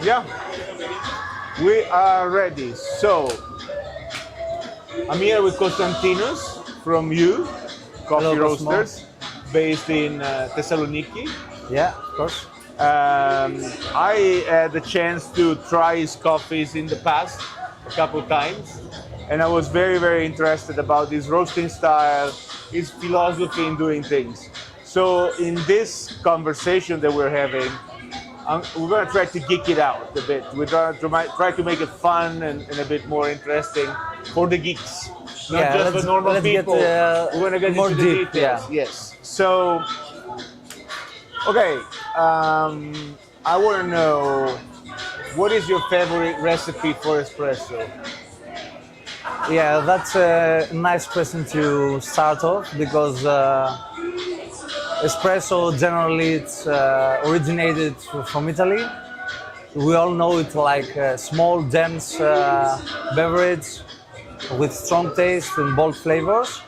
Yeah, we are ready. So, I'm here with Konstantinos from you, Coffee Hello, Cosimo. Roasters, based in Thessaloniki. Yeah, of course. I had the chance to try his coffees in the past a couple times, and I was very, very interested about his roasting style, his philosophy in doing things. So, in this conversation that we're having, we're going to try to geek it out a bit. We're going to try to make it fun and a bit more interesting for the geeks, not Yeah, just for normal let's people. get, We're going to get more into the deep, details. yeah. Yes. So, okay, I want to know, what is your favorite recipe for espresso? Yeah, that's a nice question to start off because espresso generally it's originated from Italy. We all know it like a small, dense beverage with strong taste and bold flavors.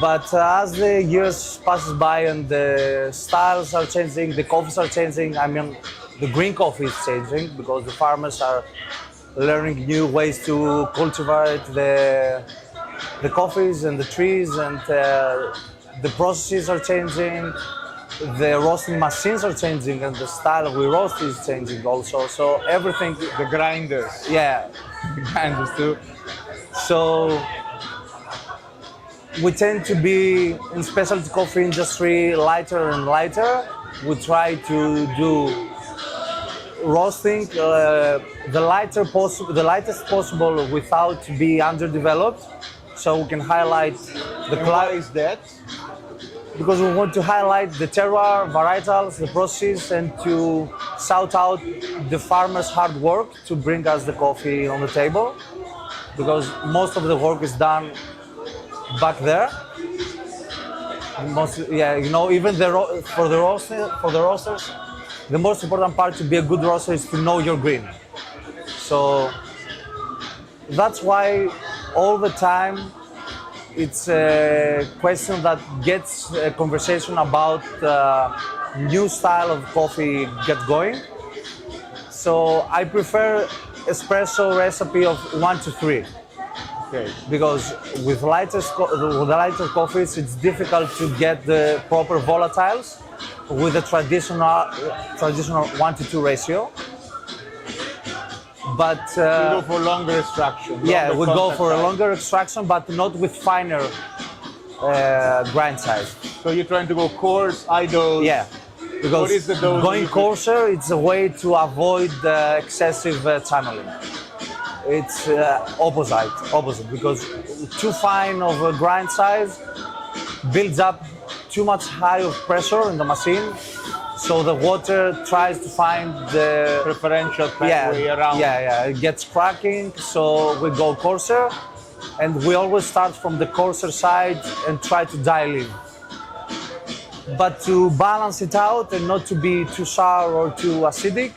But as the years passes by and the styles are changing, the coffees are changing. I mean, the green coffee is changing because the farmers are learning new ways to cultivate the coffees and the trees, and the processes are changing. The roasting machines are changing, and the style we roast is changing also. So everything, The grinders. yeah, the grinders too. So we tend to be in specialty coffee industry lighter and lighter. We try to do roasting the lightest possible without be underdeveloped, so we can highlight the And why is that? because we want to highlight the terroir, varietals, the process, and to shout out the farmers' hard work to bring us the coffee on the table, because most of the work is done back there. Even for the roasters, the most important part to be a good roaster is to know your green. So that's why all the time it's a question that gets a conversation about new style of coffee get going. So I prefer espresso recipe of 1 to 3. Okay. Because with the lighter coffees, it's difficult to get the proper volatiles with the traditional 1 to 2 ratio. But We go for longer extraction. yeah, longer we go contact for a time. longer extraction, but not with finer grind size. So you're trying to go coarse, high dose. Yeah, because What is the dose going you put? coarser, it's a way to avoid excessive channeling. It's opposite, because too fine of a grind size builds up too much high of pressure in the machine, so the water tries to find the Preferential pathway around. it gets cracking. So we go coarser, and we always start from the coarser side and try to dial in. But to balance it out and not to be too sour or too acidic,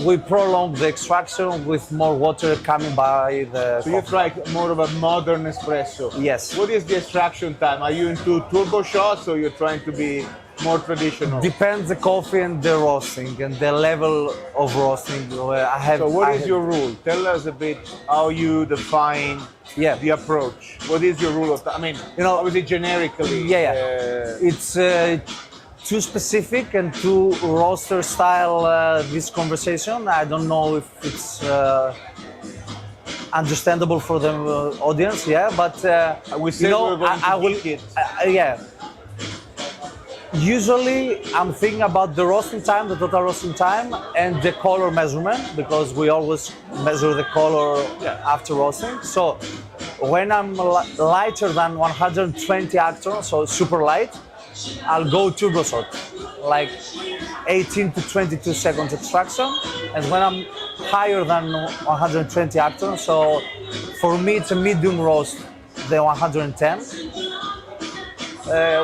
we prolong the extraction with more water coming by the So you coffee. try more of a modern espresso. Yes. What is the extraction time? Are you into turbo shots, or you're trying to be more traditional? Depends the coffee and the roasting and the level of roasting. So what is your rule? Tell us a bit how you define the approach. What is your rule of thumb? I mean, obviously generically. It's too specific and too roaster style this conversation. I don't know if it's understandable for the audience. But we said we're going to I will. geek it. Usually, I'm thinking about the roasting time, the total roasting time, and the color measurement, because we always measure the color after roasting. So, when I'm lighter than 120 actons, so super light, I'll go turbo shot, like 18 to 22 seconds extraction. And when I'm higher than 120 actons, so for me it's a medium roast, the 110.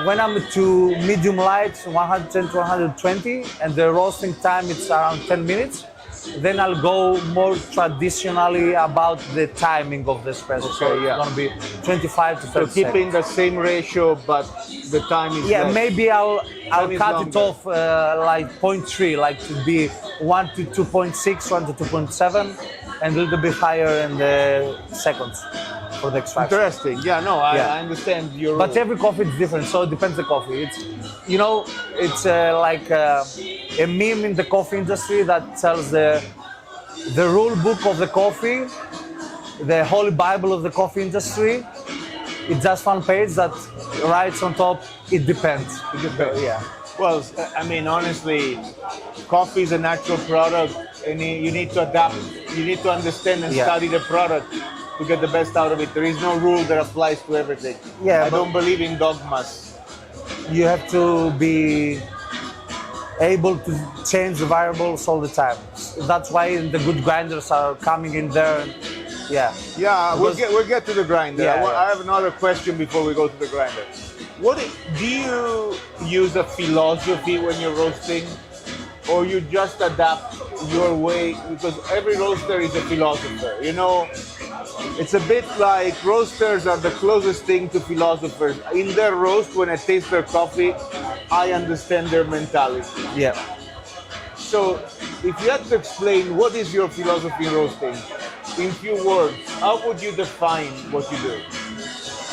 When I'm to medium light, 110 to 120, and the roasting time it's around 10 minutes, then I'll go more traditionally about the timing of the espresso. So Okay, yeah. it's gonna be 25 to 30 So keeping seconds. the same ratio, but the time is Yeah, less. maybe I'll is cut longer. it off like 0.3, like to be 1 to 2.6, 1 to 2.7, and a little bit higher in the seconds for the extraction. Interesting. Yeah, no, Yeah. I understand your. But every coffee is different, so it depends the coffee. It's, you know, it's like a meme in the coffee industry that tells the rule book of the coffee, the holy bible of the coffee industry. It's just one page that writes on top, it depends. It depends. Yeah. Well, I mean, honestly, coffee is a natural product, and you need to adapt. You need to understand and Yeah. study the product to get the best out of it. There is no rule that applies to everything. Yeah, I but- don't believe in dogmas. You have to be able to change the variables all the time. That's why the good grinders are coming in there. Yeah. Yeah, Because- we'll get to the grinder. Yeah, yeah. I have another question before we go to the grinder. Do you use a philosophy when you're roasting, or you just adapt your way? Because every roaster is a philosopher. You know, it's a bit like roasters are the closest thing to philosophers. In their roast, when I taste their coffee, I understand their mentality. Yeah. So, if you had to explain what is your philosophy in roasting in few words, how would you define what you do?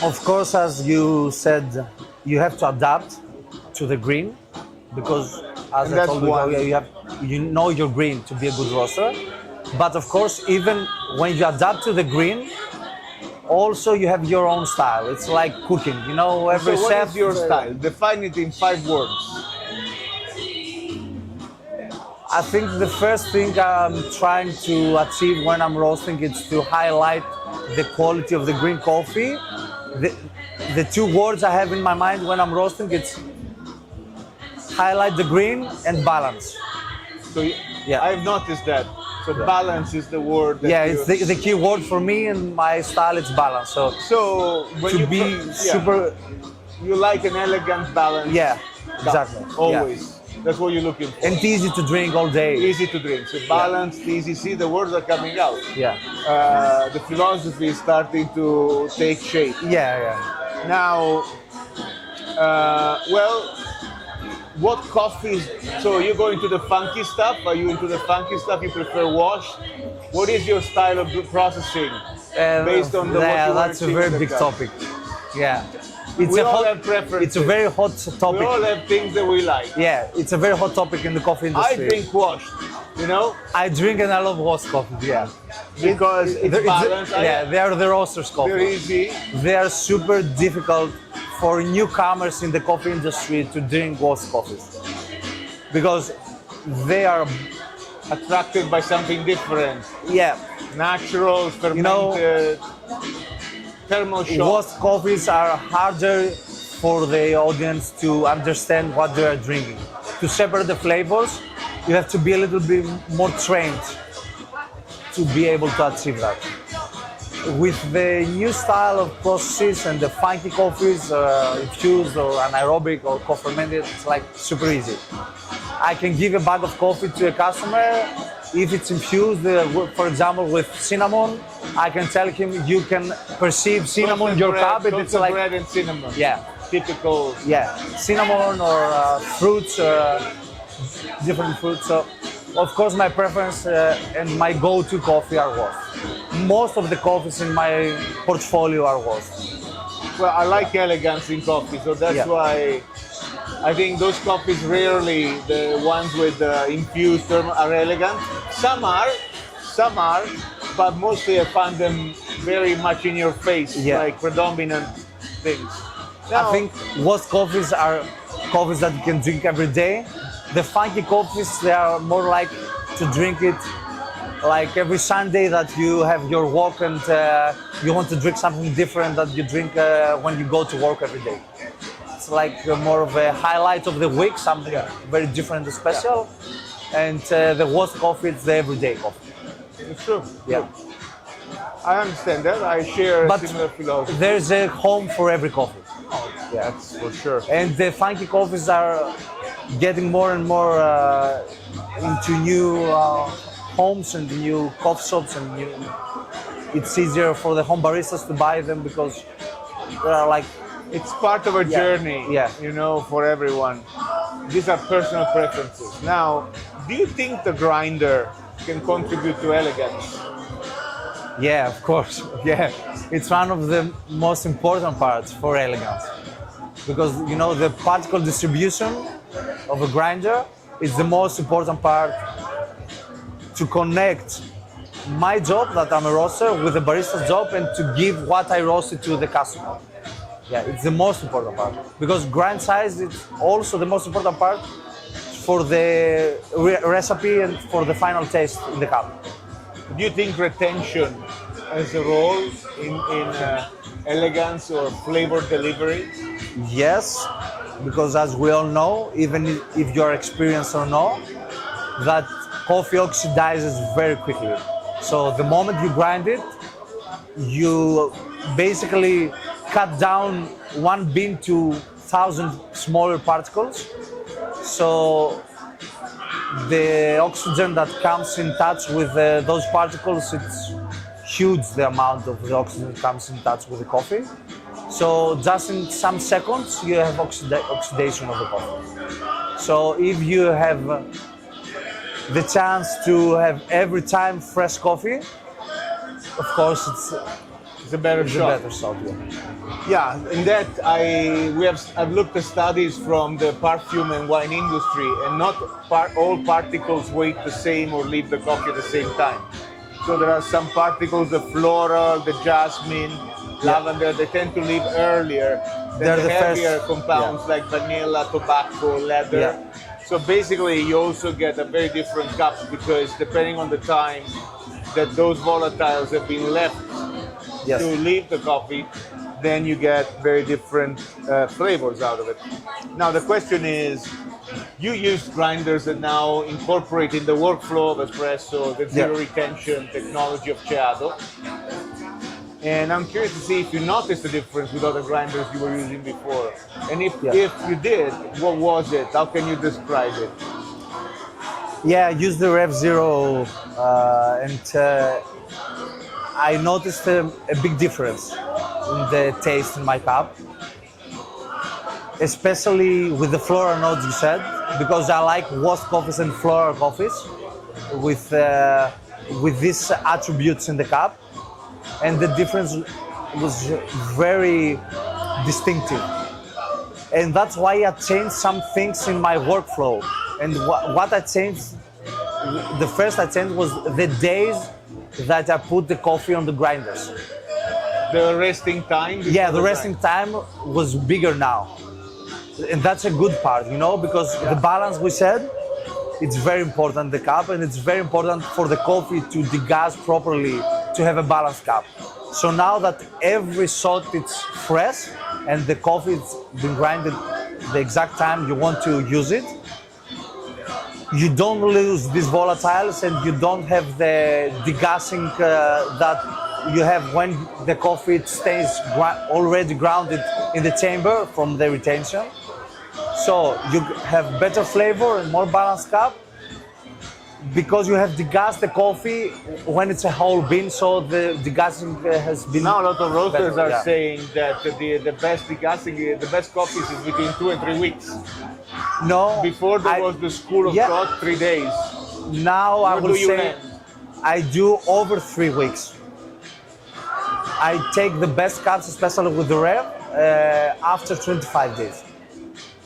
Of course, as you said, you have to adapt to the green because, as And I that's told you, one. you know your green to be a good roaster. But of course, even when you adapt to the green, also you have your own style. It's like cooking, you know. Every So, what chef. is your style? Define it in 5 words. I think the first thing I'm trying to achieve when I'm roasting is to highlight the quality of the green coffee. The 2 words I have in my mind when I'm roasting, it's highlight the green and balance. So, Yeah. I've noticed that. So, balance is the word. That Yeah, you- it's the key word for me and my style. It's balance. So So, when to you be yeah, super, you like an elegant balance. yeah, exactly. Always. Yeah. That's what you're looking for. And easy to drink all day. Easy to drink. So balanced, easy. See, the words are coming out. Yeah, The philosophy is starting to take shape. yeah. Now, well, what coffees? So you go into the funky stuff? Are you into the funky stuff? You prefer washed? What is your style of processing? Based on the what yeah, you that's a want very to big cut. topic. Yeah, it's We a all hot. have preferences. It's a very hot We topic. all have things that we like. Yeah, it's a very hot topic in the coffee I industry. drink washed, you know, I drink and I love roast coffee. Yeah, because it's balanced. yeah, they are the roasters coffee. They're easy. They are super difficult for newcomers in the coffee industry to drink roast coffees because they are, Attracted by something different. yeah, Natural, know, fermented, thermal shock. roast coffees are harder for the audience to understand what they are drinking. To separate the flavors, you have to be a little bit more trained to be able to achieve that. With the new style of processes and the funky coffees, infused or anaerobic or co-fermented, it's like super easy. I can give a bag of coffee to a customer. If it's infused, for example, with cinnamon, I can tell him you can perceive cinnamon in your cup. And it's Toasted like, bread and cinnamon. yeah, Typical. yeah, cinnamon or fruits, different fruits. So, of course, my preference and my go-to coffee are roast. Most of the coffees in my portfolio are roast. Well, I like elegance in coffee, so that's Yeah. why I think those coffees rarely, the ones with infused thermal, are elegant. Some are, but mostly I find them very much in your face, Yeah. like predominant things. I think roast coffees are coffees that you can drink every day. The funky coffees, they are more like to drink it like every Sunday that you have your walk and you want to drink something different that you drink when you go to work every day. It's like more of a highlight of the week, something very different and special. And the roast coffee, it's the everyday coffee. it's true. Yeah. I understand that. I share a But similar philosophy. there's a home for every coffee. Yeah. That's for sure. And the funky coffees are getting more and more into new homes and new coffee shops, and it's easier for the home baristas to buy them because they are like. It's part of a journey, Yeah. you know, for everyone. These are personal preferences. Now, do you think the grinder can contribute to elegance? Yeah, of course. Yeah, it's one of the most important parts for elegance because the particle distribution of a grinder is the most important part to connect my job that I'm a roaster with the barista's job and to give what I roasted to the customer. Yeah, it's the most important part because grind size is also the most important part for the recipe and for the final taste in the cup. Do you think retention has a role in elegance or flavor delivery? Yes, because as we all know, even if you're experienced or not, that coffee oxidizes very quickly. So the moment you grind it, you basically cut down one bean to 1,000 smaller particles. So the oxygen that comes in touch with those particles, it's huge, the amount of the oxygen that comes in touch with the coffee. So just in some seconds, you have oxidation of the coffee. So if you have the chance to have every time fresh coffee, of course It's a better shot. Yeah, in that I've looked at studies from the perfume and wine industry, and not all particles wait the same or leave the coffee at the same time. So there are some particles, the floral, the jasmine, lavender, they tend to leave earlier than the heavier compounds like vanilla, tobacco, leather. Yeah. So basically, you also get a very different cup because depending on the time that those volatiles have been left to leave the coffee, then you get very different flavors out of it. Now the question is, you use grinders that now incorporate in the workflow of espresso the zero retention technology of Ceado. And I'm curious to see if you noticed the difference with other grinders you were using before. And if you did, what was it? How can you describe it? Yeah, I used the Rev Zero and I noticed a big difference in the taste in my cup, especially with the floral notes you said, because I like washed coffees and floral coffees with these attributes in the cup, and the difference was very distinctive. And that's why I changed some things in my workflow. And what I changed, the first I changed was the days that I put the coffee on the grinders. The resting time? Yeah, the resting time was bigger now. And that's a good part, because the balance we said, it's very important, the cup, and it's very important for the coffee to degas properly, to have a balanced cup. So now that every shot is fresh and the coffee has been grinded the exact time you want to use it, you don't lose these volatiles and you don't have the degassing that you have when the coffee stays already grounded in the chamber from the retention. So you have better flavor and more balanced cup because you have degassed the coffee when it's a whole bean, so the degassing has been. Now a lot of roasters are saying that the best degassing, the best coffees is between 2 and 3 weeks. No. Before there was the school of thought, 3 days. Now I will say I do over 3 weeks. I take the best cuts, especially with the Rev, after 25 days.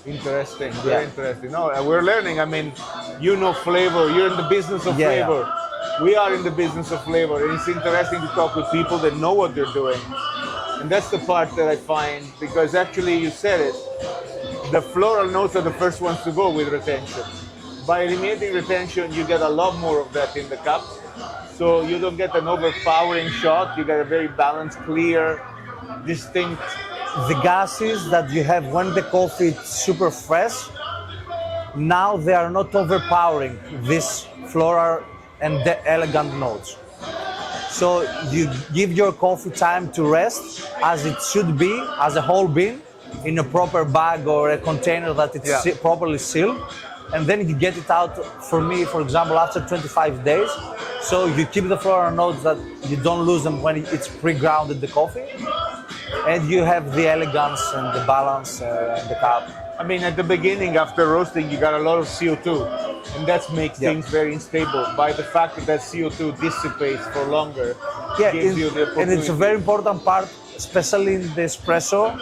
Interesting, very interesting. No, we're learning. I mean, flavor. You're in the business of flavor. We are in the business of flavor. And it's interesting to talk with people that know what they're doing. And that's the part that I find, because actually you said it, the floral notes are the first ones to go with retention. By eliminating retention, you get a lot more of that in the cup. So you don't get an overpowering shot. You get a very balanced, clear, distinct. The gases that you have when the coffee is super fresh, now they are not overpowering this floral and the elegant notes. So you give your coffee time to rest as it should be, as a whole bean, in a proper bag or a container that it's properly sealed. and then you get it out. For me, for example, after 25 days. So you keep the floral notes that you don't lose them when it's pre-grounded the coffee, and you have the elegance and the balance in the cup. I mean, at the beginning, after roasting, you got a lot of CO2, and that makes things very unstable. By the fact that that CO2 dissipates for longer, gives you the opportunity. And it's a very important part, especially in the espresso,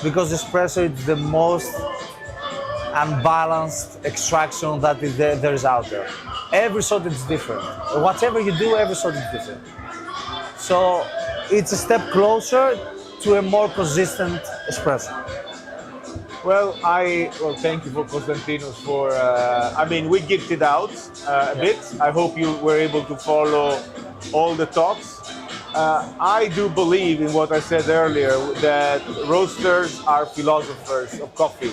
because espresso is the most unbalanced extraction that there is out there. Every shot is different. Whatever you do, every shot is different. So it's a step closer to a more consistent espresso. Well, thank you for Konstantinos for. I mean, we geeked it out a bit. I hope you were able to follow all the talks. I do believe in what I said earlier, that roasters are philosophers of coffee.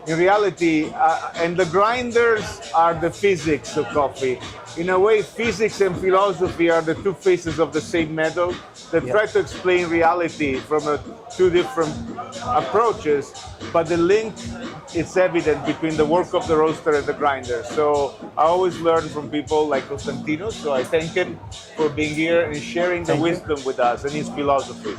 In reality, and the grinders are the physics of coffee. In a way, physics and philosophy are the two faces of the same medal that try to explain reality from two different approaches, but the link is evident between the work of the roaster and the grinder. So I always learn from people like Konstantinos, so I thank him for being here and sharing the wisdom with us and his philosophy.